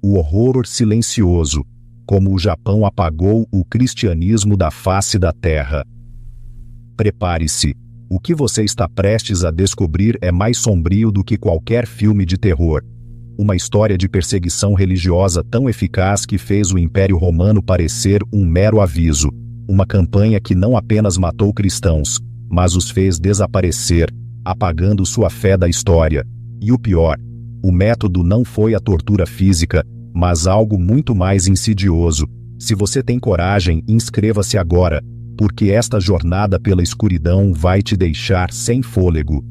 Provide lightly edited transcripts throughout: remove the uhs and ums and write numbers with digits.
o horror silencioso, como o Japão apagou o cristianismo da face da terra. Prepare-se. O que você está prestes a descobrir é mais sombrio do que qualquer filme de terror. Uma história de perseguição religiosa tão eficaz que fez o Império Romano parecer um mero aviso. Uma campanha que não apenas matou cristãos, mas os fez desaparecer, apagando sua fé da história. E o pior, o método não foi a tortura física, mas algo muito mais insidioso. Se você tem coragem, inscreva-se agora, porque esta jornada pela escuridão vai te deixar sem fôlego.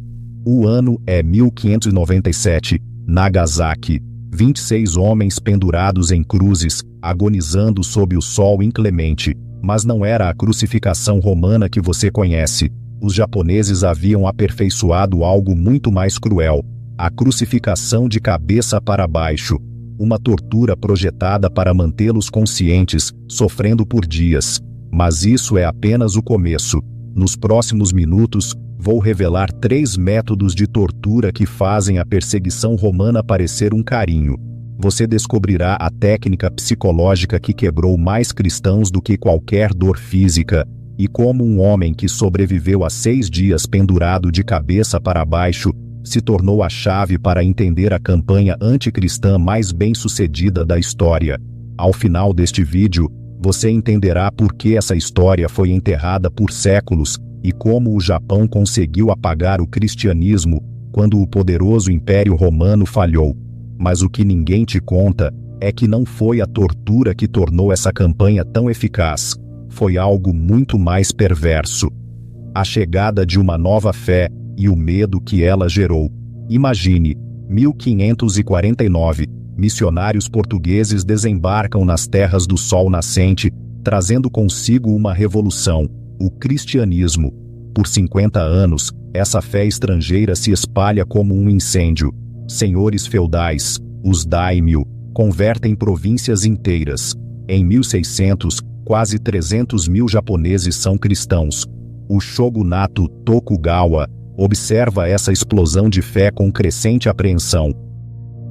O ano é 1597, Nagasaki. 26 homens pendurados em cruzes, agonizando sob o sol inclemente. Mas não era a crucificação romana que você conhece. Os japoneses haviam aperfeiçoado algo muito mais cruel: a crucificação de cabeça para baixo. Uma tortura projetada para mantê-los conscientes, sofrendo por dias. Mas isso é apenas o começo. Nos próximos minutos, vou revelar 3 métodos de tortura que fazem a perseguição romana parecer um carinho. Você descobrirá a técnica psicológica que quebrou mais cristãos do que qualquer dor física, e como um homem que sobreviveu a 6 dias pendurado de cabeça para baixo, se tornou a chave para entender a campanha anticristã mais bem-sucedida da história. Ao final deste vídeo, você entenderá por que essa história foi enterrada por séculos e como o Japão conseguiu apagar o cristianismo quando o poderoso Império Romano falhou. Mas o que ninguém te conta é que não foi a tortura que tornou essa campanha tão eficaz. Foi algo muito mais perverso: a chegada de uma nova fé e o medo que ela gerou. Imagine, 1549, missionários portugueses desembarcam nas terras do sol nascente, trazendo consigo uma revolução: o cristianismo. Por 50 anos, essa fé estrangeira se espalha como um incêndio. Senhores feudais, os daimyo, convertem províncias inteiras. Em 1600, quase 300 mil japoneses são cristãos. O shogunato Tokugawa observa essa explosão de fé com crescente apreensão.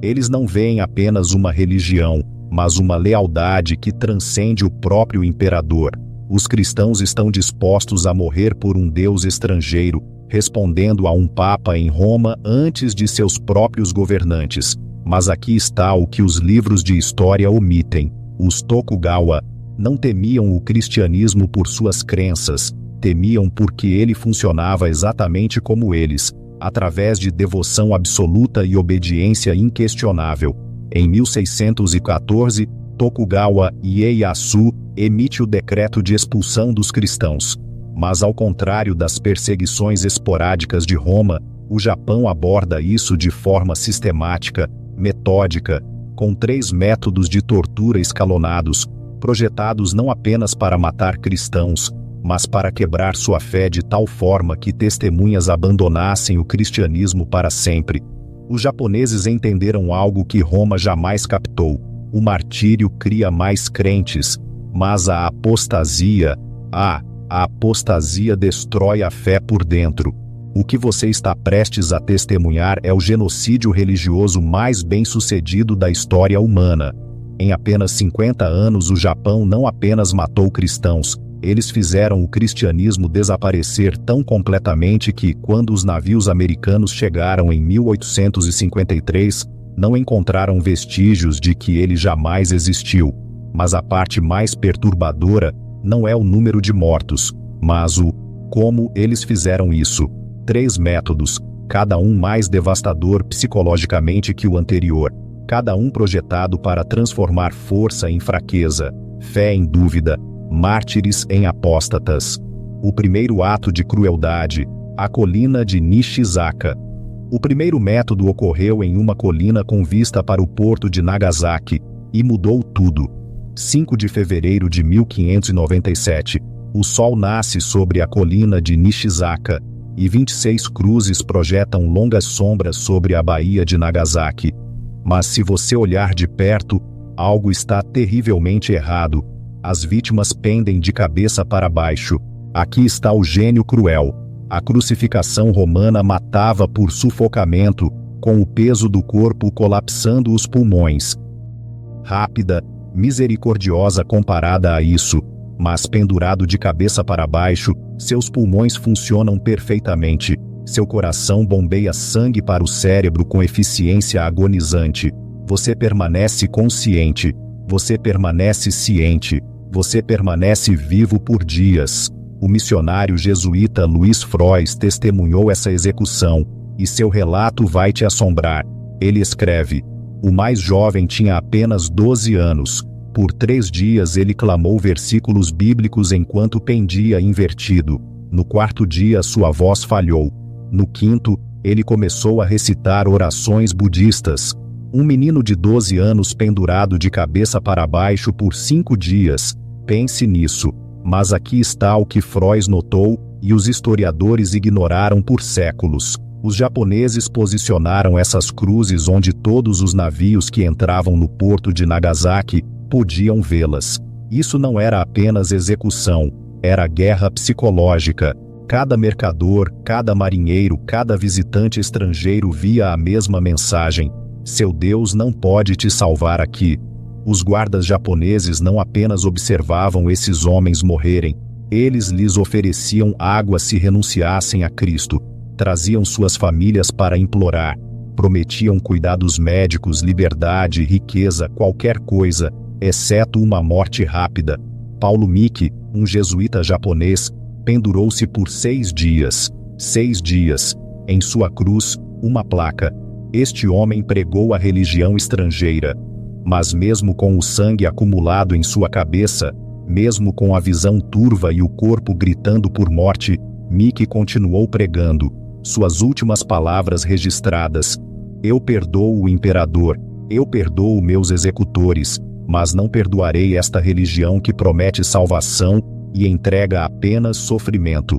Eles não veem apenas uma religião, mas uma lealdade que transcende o próprio imperador. Os cristãos estão dispostos a morrer por um Deus estrangeiro, respondendo a um papa em Roma antes de seus próprios governantes. Mas aqui está o que os livros de história omitem: os Tokugawa não temiam o cristianismo por suas crenças, temiam porque ele funcionava exatamente como eles, através de devoção absoluta e obediência inquestionável. Em 1614, Tokugawa Ieyasu emite o decreto de expulsão dos cristãos. Mas ao contrário das perseguições esporádicas de Roma, o Japão aborda isso de forma sistemática, metódica, com 3 métodos de tortura escalonados, projetados não apenas para matar cristãos, mas para quebrar sua fé de tal forma que testemunhas abandonassem o cristianismo para sempre. Os japoneses entenderam algo que Roma jamais captou: o martírio cria mais crentes, mas a apostasia destrói a fé por dentro. O que você está prestes a testemunhar é o genocídio religioso mais bem-sucedido da história humana. Em apenas 50 anos, o Japão não apenas matou cristãos, eles fizeram o cristianismo desaparecer tão completamente que, quando os navios americanos chegaram em 1853, não encontraram vestígios de que ele jamais existiu. Mas a parte mais perturbadora não é o número de mortos, mas o como eles fizeram isso. 3 métodos, cada um mais devastador psicologicamente que o anterior, cada um projetado para transformar força em fraqueza, fé em dúvida, mártires em apóstatas. O primeiro ato de crueldade: a colina de Nishizaka. O primeiro método ocorreu em uma colina com vista para o porto de Nagasaki, e mudou tudo. 5 de fevereiro de 1597, o sol nasce sobre a colina de Nishizaka, e 26 cruzes projetam longas sombras sobre a baía de Nagasaki. Mas se você olhar de perto, algo está terrivelmente errado. As vítimas pendem de cabeça para baixo. Aqui está o gênio cruel. A crucificação romana matava por sufocamento, com o peso do corpo colapsando os pulmões. rápida, misericordiosa comparada a isso, mas pendurado de cabeça para baixo, seus pulmões funcionam perfeitamente, seu coração bombeia sangue para o cérebro com eficiência agonizante. Você permanece consciente, você permanece ciente, você permanece vivo por dias. O missionário jesuíta Luiz Frois testemunhou essa execução, e seu relato vai te assombrar. Ele escreve: o mais jovem tinha apenas 12 anos. Por 3 dias ele clamou versículos bíblicos enquanto pendia invertido. No 4º dia sua voz falhou. No 5º, ele começou a recitar orações budistas. Um menino de 12 anos pendurado de cabeça para baixo por 5 dias. Pense nisso. Mas aqui está o que Frois notou, e os historiadores ignoraram por séculos. Os japoneses posicionaram essas cruzes onde todos os navios que entravam no porto de Nagasaki podiam vê-las. Isso não era apenas execução, era guerra psicológica. Cada mercador, cada marinheiro, cada visitante estrangeiro via a mesma mensagem: seu Deus não pode te salvar aqui. Os guardas japoneses não apenas observavam esses homens morrerem, eles lhes ofereciam água se renunciassem a Cristo, traziam suas famílias para implorar, prometiam cuidados médicos, liberdade, riqueza, qualquer coisa, exceto uma morte rápida. Paulo Miki, um jesuíta japonês, pendurou-se por 6 dias. 6 dias. Em sua cruz, uma placa. Este homem pregou a religião estrangeira. Mas mesmo com o sangue acumulado em sua cabeça, mesmo com a visão turva e o corpo gritando por morte, Miki continuou pregando. Suas últimas palavras registradas: eu perdoo o imperador, eu perdoo meus executores, mas não perdoarei esta religião que promete salvação e entrega apenas sofrimento.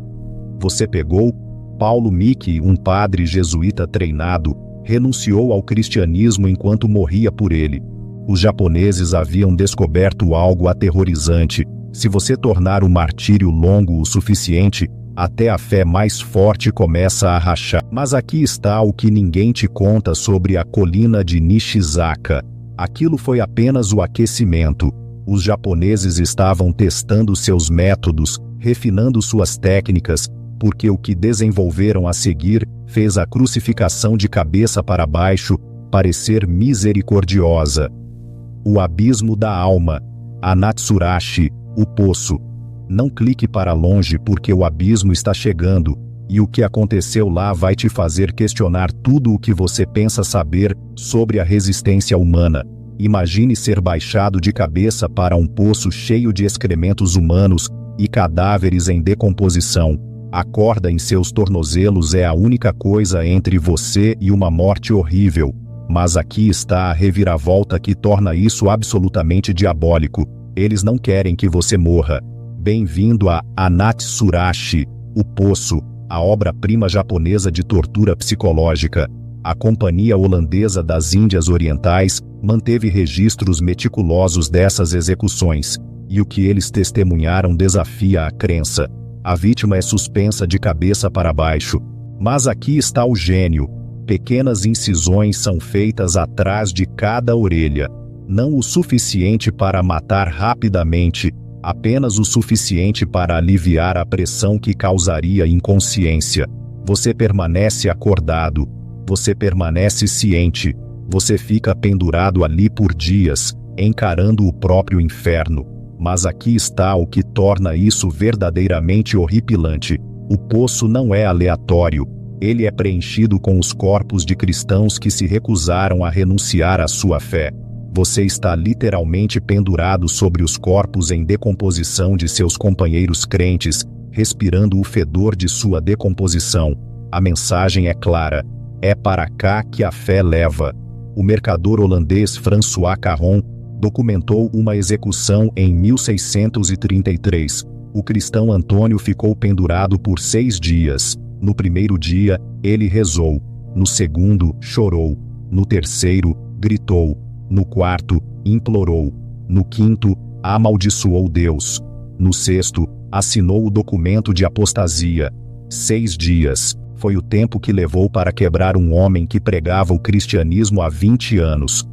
Você pegou? Paulo Miki, um padre jesuíta treinado, renunciou ao cristianismo enquanto morria por ele. Os japoneses haviam descoberto algo aterrorizante: se você tornar o martírio longo o suficiente, até a fé mais forte começa a rachar. Mas aqui está o que ninguém te conta sobre a colina de Nishizaka. Aquilo foi apenas o aquecimento. Os japoneses estavam testando seus métodos, refinando suas técnicas, porque o que desenvolveram a seguir fez a crucificação de cabeça para baixo parecer misericordiosa. O abismo da alma. Anatsurashi, o poço. Não clique para longe porque o abismo está chegando, e o que aconteceu lá vai te fazer questionar tudo o que você pensa saber sobre a resistência humana. Imagine ser baixado de cabeça para um poço cheio de excrementos humanos e cadáveres em decomposição. A corda em seus tornozelos é a única coisa entre você e uma morte horrível. Mas aqui está a reviravolta que torna isso absolutamente diabólico. Eles não querem que você morra. Bem-vindo a Anatsurashi, o poço, a obra-prima japonesa de tortura psicológica. A Companhia Holandesa das Índias Orientais manteve registros meticulosos dessas execuções, e o que eles testemunharam desafia a crença. A vítima é suspensa de cabeça para baixo. Mas aqui está o gênio. Pequenas incisões são feitas atrás de cada orelha. Não o suficiente para matar rapidamente, apenas o suficiente para aliviar a pressão que causaria inconsciência. Você permanece acordado. Você permanece ciente. Você fica pendurado ali por dias, encarando o próprio inferno. Mas aqui está o que torna isso verdadeiramente horripilante. O poço não é aleatório. Ele é preenchido com os corpos de cristãos que se recusaram a renunciar à sua fé. Você está literalmente pendurado sobre os corpos em decomposição de seus companheiros crentes, respirando o fedor de sua decomposição. A mensagem é clara: é para cá que a fé leva. O mercador holandês François Carron documentou uma execução em 1633. O cristão Antônio ficou pendurado por 6 dias. No primeiro dia, ele rezou. No segundo, chorou. No terceiro, gritou. No quarto, implorou. No quinto, amaldiçoou Deus. No sexto, assinou o documento de apostasia. 6 dias. Foi o tempo que levou para quebrar um homem que pregava o cristianismo há 20 anos.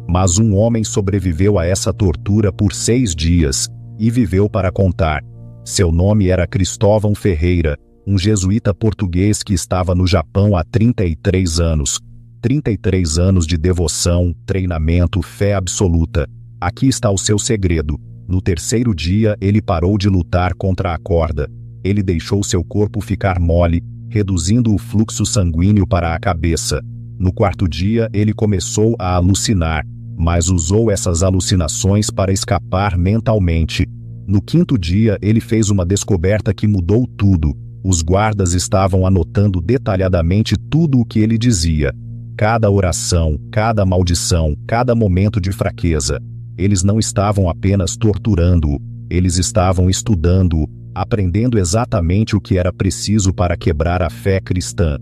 Mas um homem sobreviveu a essa tortura por 6 dias, e viveu para contar. Seu nome era Cristóvão Ferreira, um jesuíta português que estava no Japão há 33 anos. 33 anos de devoção, treinamento, fé absoluta. Aqui está o seu segredo. No 3º dia, ele parou de lutar contra a corda. Ele deixou seu corpo ficar mole, reduzindo o fluxo sanguíneo para a cabeça. No 4º dia, ele começou a alucinar, mas usou essas alucinações para escapar mentalmente. No 5º dia, ele fez uma descoberta que mudou tudo. Os guardas estavam anotando detalhadamente tudo o que ele dizia. Cada oração, cada maldição, cada momento de fraqueza. Eles não estavam apenas torturando-o, eles estavam estudando-o, aprendendo exatamente o que era preciso para quebrar a fé cristã.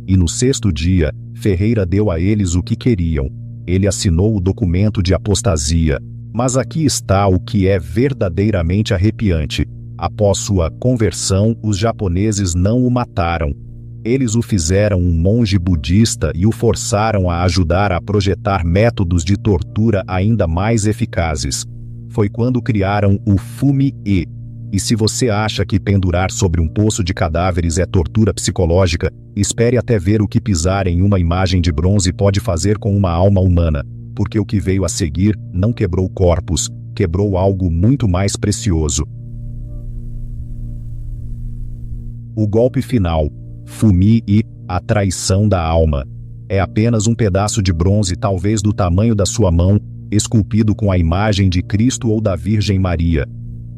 E no 6º dia, Ferreira deu a eles o que queriam. Ele assinou o documento de apostasia. Mas aqui está o que é verdadeiramente arrepiante. Após sua conversão, os japoneses não o mataram. Eles o fizeram um monge budista e o forçaram a ajudar a projetar métodos de tortura ainda mais eficazes. Foi quando criaram o Fumi-e. E se você acha que pendurar sobre um poço de cadáveres é tortura psicológica, espere até ver o que pisar em uma imagem de bronze pode fazer com uma alma humana, porque o que veio a seguir não quebrou corpos, quebrou algo muito mais precioso. O golpe final, Fumi-e, a traição da alma. É apenas um pedaço de bronze talvez do tamanho da sua mão, esculpido com a imagem de Cristo ou da Virgem Maria.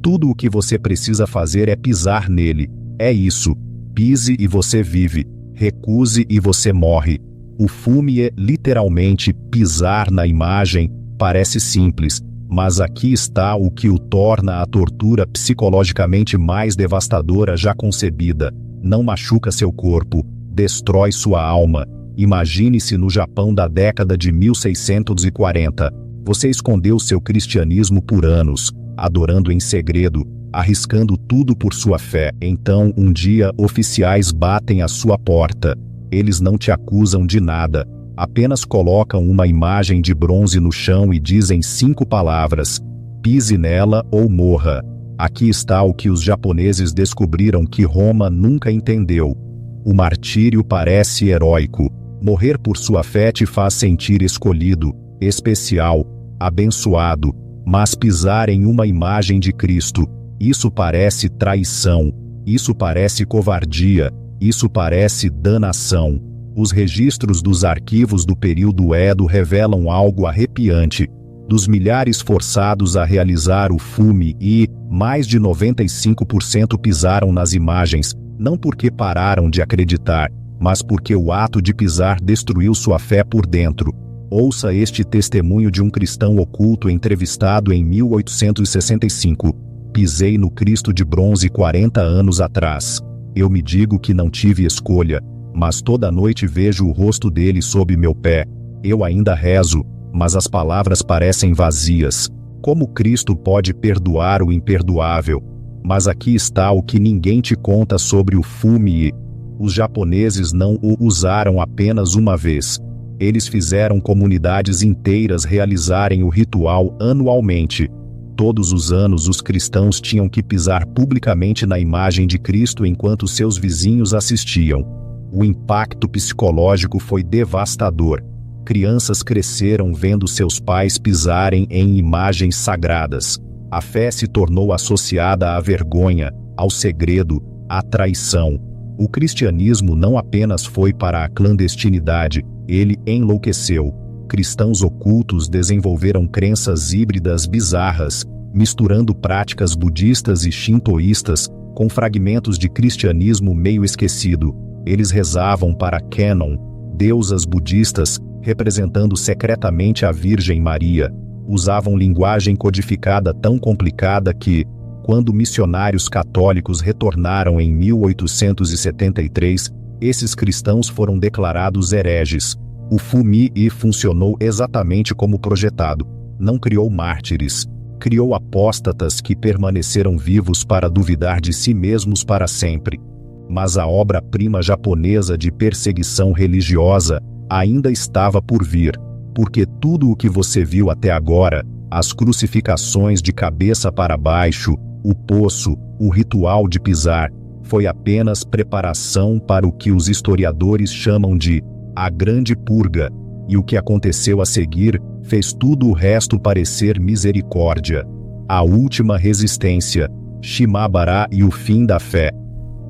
Tudo o que você precisa fazer é pisar nele. É isso. Pise e você vive. Recuse e você morre. O Fumi-e, literalmente, pisar na imagem, parece simples, mas aqui está o que o torna a tortura psicologicamente mais devastadora já concebida. Não machuca seu corpo, destrói sua alma. Imagine-se no Japão da década de 1640. Você escondeu seu cristianismo por anos, adorando em segredo, arriscando tudo por sua fé. Então, um dia, oficiais batem à sua porta. Eles não te acusam de nada, apenas colocam uma imagem de bronze no chão e dizem 5 palavras: pise nela ou morra. Aqui está o que os japoneses descobriram que Roma nunca entendeu. O martírio parece heróico. Morrer por sua fé te faz sentir escolhido, especial, abençoado. Mas pisar em uma imagem de Cristo, isso parece traição, isso parece covardia, isso parece danação. Os registros dos arquivos do período Edo revelam algo arrepiante. Dos milhares forçados a realizar o Fumi-e, mais de 95% pisaram nas imagens, não porque pararam de acreditar, mas porque o ato de pisar destruiu sua fé por dentro. Ouça este testemunho de um cristão oculto entrevistado em 1865. Pisei no Cristo de bronze 40 anos atrás. Eu me digo que não tive escolha, mas toda noite vejo o rosto dele sob meu pé. Eu ainda rezo, mas as palavras parecem vazias. Como Cristo pode perdoar o imperdoável? Mas aqui está o que ninguém te conta sobre o Fumi-e. Os japoneses não o usaram apenas uma vez. Eles fizeram comunidades inteiras realizarem o ritual anualmente. Todos os anos os cristãos tinham que pisar publicamente na imagem de Cristo enquanto seus vizinhos assistiam. O impacto psicológico foi devastador. Crianças cresceram vendo seus pais pisarem em imagens sagradas. A fé se tornou associada à vergonha, ao segredo, à traição. O cristianismo não apenas foi para a clandestinidade, ele enlouqueceu. Cristãos ocultos desenvolveram crenças híbridas bizarras, misturando práticas budistas e shintoístas com fragmentos de cristianismo meio esquecido. Eles rezavam para Kannon, deusas budistas, representando secretamente a Virgem Maria. Usavam linguagem codificada tão complicada que, quando missionários católicos retornaram em 1873, esses cristãos foram declarados hereges. O Fumi-e funcionou exatamente como projetado. Não criou mártires. Criou apóstatas que permaneceram vivos para duvidar de si mesmos para sempre. Mas a obra-prima japonesa de perseguição religiosa ainda estava por vir. porque tudo o que você viu até agora, as crucificações de cabeça para baixo, o poço, o ritual de pisar, foi apenas preparação para o que os historiadores chamam de a Grande Purga, e o que aconteceu a seguir fez tudo o resto parecer misericórdia. A última resistência, Shimabara e o fim da fé.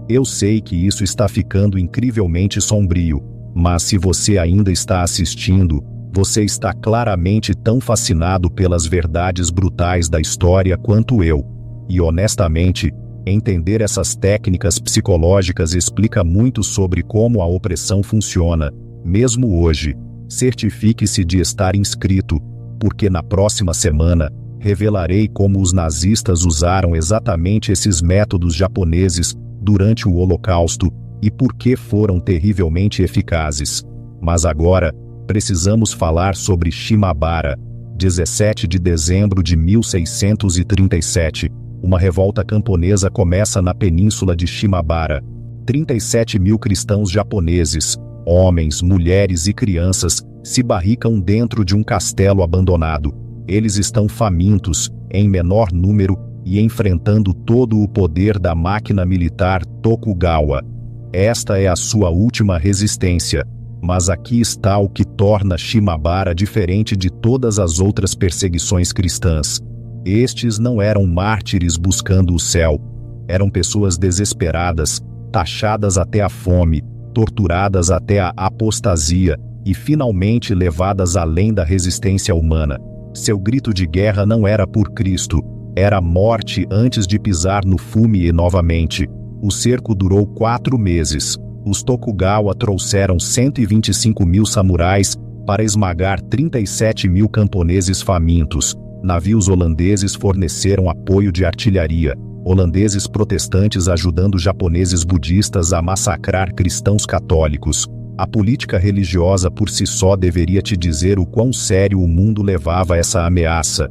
Eu sei que isso está ficando incrivelmente sombrio, mas se você ainda está assistindo, você está claramente tão fascinado pelas verdades brutais da história quanto eu. E honestamente, entender essas técnicas psicológicas explica muito sobre como a opressão funciona, mesmo hoje. Certifique-se de estar inscrito, porque na próxima semana, revelarei como os nazistas usaram exatamente esses métodos japoneses durante o Holocausto e por que foram terrivelmente eficazes. Mas agora, precisamos falar sobre Shimabara. 17 de dezembro de 1637, uma revolta camponesa começa na península de Shimabara. 37 mil cristãos japoneses, homens, mulheres e crianças, se barricam dentro de um castelo abandonado. Eles estão famintos, em menor número, e enfrentando todo o poder da máquina militar Tokugawa. Esta é a sua última resistência. Mas aqui está o que torna Shimabara diferente de todas as outras perseguições cristãs. Estes não eram mártires buscando o céu. Eram pessoas desesperadas, taxadas até a fome, torturadas até a apostasia e finalmente levadas além da resistência humana. Seu grito de guerra não era por Cristo, era morte antes de pisar no fume novamente. O cerco durou 4 meses. Os Tokugawa trouxeram 125 mil samurais para esmagar 37 mil camponeses famintos. Navios holandeses forneceram apoio de artilharia. Holandeses protestantes ajudando japoneses budistas a massacrar cristãos católicos. A política religiosa por si só deveria te dizer o quão sério o mundo levava essa ameaça.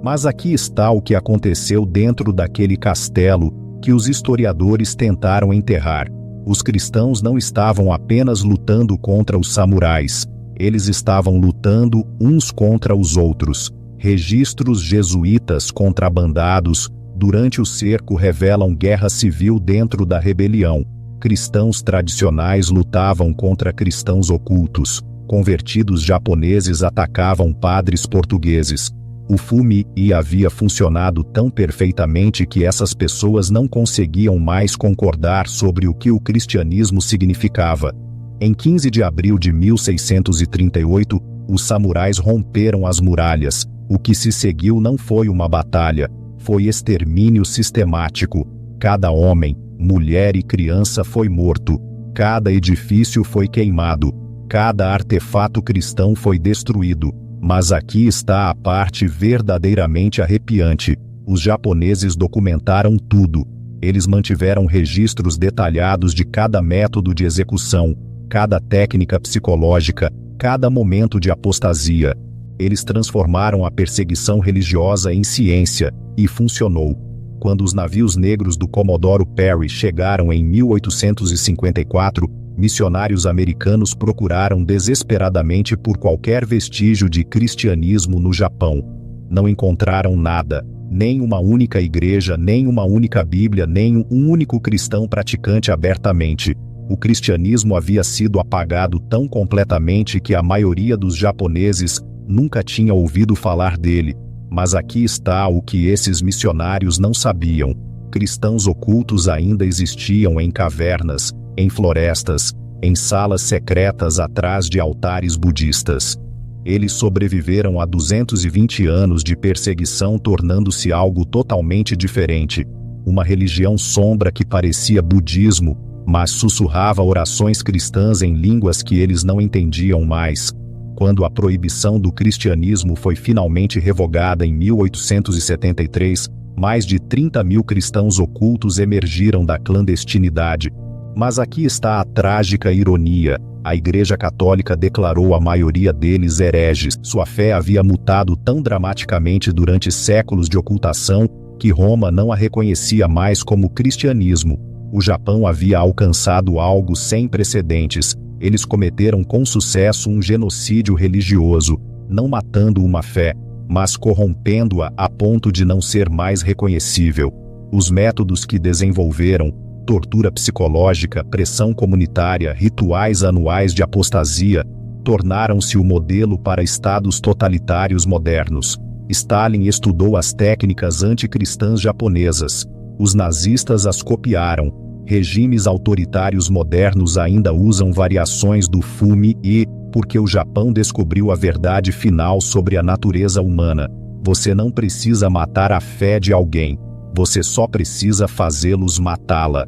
Mas aqui está o que aconteceu dentro daquele castelo que os historiadores tentaram enterrar. Os cristãos não estavam apenas lutando contra os samurais, eles estavam lutando uns contra os outros. Registros jesuítas contrabandados durante o cerco revelam guerra civil dentro da rebelião. Cristãos tradicionais lutavam contra cristãos ocultos. Convertidos japoneses atacavam padres portugueses. O fume havia funcionado tão perfeitamente que essas pessoas não conseguiam mais concordar sobre o que o cristianismo significava. Em 15 de abril de 1638, os samurais romperam as muralhas. O que se seguiu não foi uma batalha, foi extermínio sistemático. Cada homem, mulher e criança foi morto. Cada edifício foi queimado. Cada artefato cristão foi destruído. Mas aqui está a parte verdadeiramente arrepiante. Os japoneses documentaram tudo. Eles mantiveram registros detalhados de cada método de execução, cada técnica psicológica, cada momento de apostasia. Eles transformaram a perseguição religiosa em ciência, e funcionou. Quando os navios negros do Comodoro Perry chegaram em 1854, missionários americanos procuraram desesperadamente por qualquer vestígio de cristianismo no Japão. Não encontraram nada, nem uma única igreja, nem uma única Bíblia, nem um único cristão praticante abertamente. O cristianismo havia sido apagado tão completamente que a maioria dos japoneses nunca tinha ouvido falar dele. Mas aqui está o que esses missionários não sabiam. Cristãos ocultos ainda existiam em cavernas, em florestas, em salas secretas atrás de altares budistas. Eles sobreviveram a 220 anos de perseguição, tornando-se algo totalmente diferente. Uma religião sombra que parecia budismo, mas sussurrava orações cristãs em línguas que eles não entendiam mais. Quando a proibição do cristianismo foi finalmente revogada em 1873, mais de 30 mil cristãos ocultos emergiram da clandestinidade. Mas aqui está a trágica ironia. A Igreja Católica declarou a maioria deles hereges. Sua fé havia mutado tão dramaticamente durante séculos de ocultação que Roma não a reconhecia mais como cristianismo. O Japão havia alcançado algo sem precedentes. Eles cometeram com sucesso um genocídio religioso, não matando uma fé, mas corrompendo-a a ponto de não ser mais reconhecível. Os métodos que desenvolveram, tortura psicológica, pressão comunitária, rituais anuais de apostasia, tornaram-se o modelo para estados totalitários modernos. Stalin estudou as técnicas anticristãs japonesas. Os nazistas as copiaram. Regimes autoritários modernos ainda usam variações do Fumi e, porque o Japão descobriu a verdade final sobre a natureza humana, você não precisa matar a fé de alguém. Você só precisa fazê-los matá-la.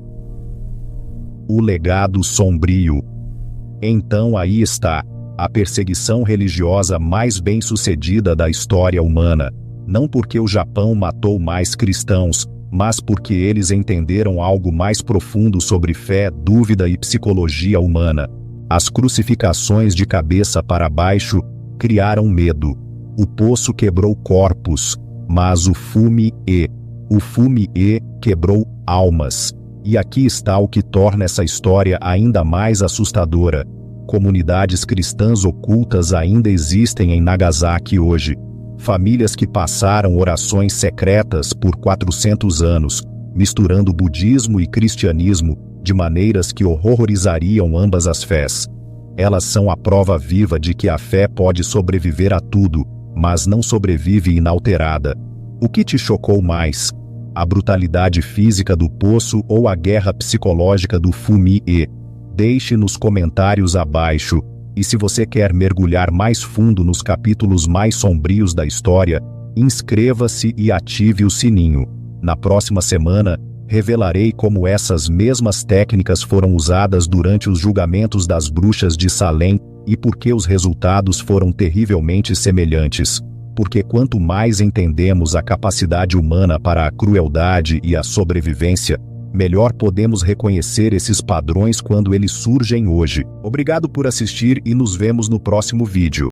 O legado sombrio. Então aí está, a perseguição religiosa mais bem-sucedida da história humana, não porque o Japão matou mais cristãos, mas porque eles entenderam algo mais profundo sobre fé, dúvida e psicologia humana. As crucificações de cabeça para baixo criaram medo. O poço quebrou corpos, mas o Fumi quebrou almas. E aqui está o que torna essa história ainda mais assustadora. Comunidades cristãs ocultas ainda existem em Nagasaki hoje. Famílias que passaram orações secretas por 400 anos, misturando budismo e cristianismo de maneiras que horrorizariam ambas as fés. Elas são a prova viva de que a fé pode sobreviver a tudo, mas não sobrevive inalterada. O que te chocou mais? A brutalidade física do poço ou a guerra psicológica do Fumi? Deixe nos comentários abaixo. E se você quer mergulhar mais fundo nos capítulos mais sombrios da história, inscreva-se e ative o sininho. Na próxima semana, revelarei como essas mesmas técnicas foram usadas durante os julgamentos das bruxas de Salem e por que os resultados foram terrivelmente semelhantes. Porque quanto mais entendemos a capacidade humana para a crueldade e a sobrevivência, melhor podemos reconhecer esses padrões quando eles surgem hoje. Obrigado por assistir e nos vemos no próximo vídeo.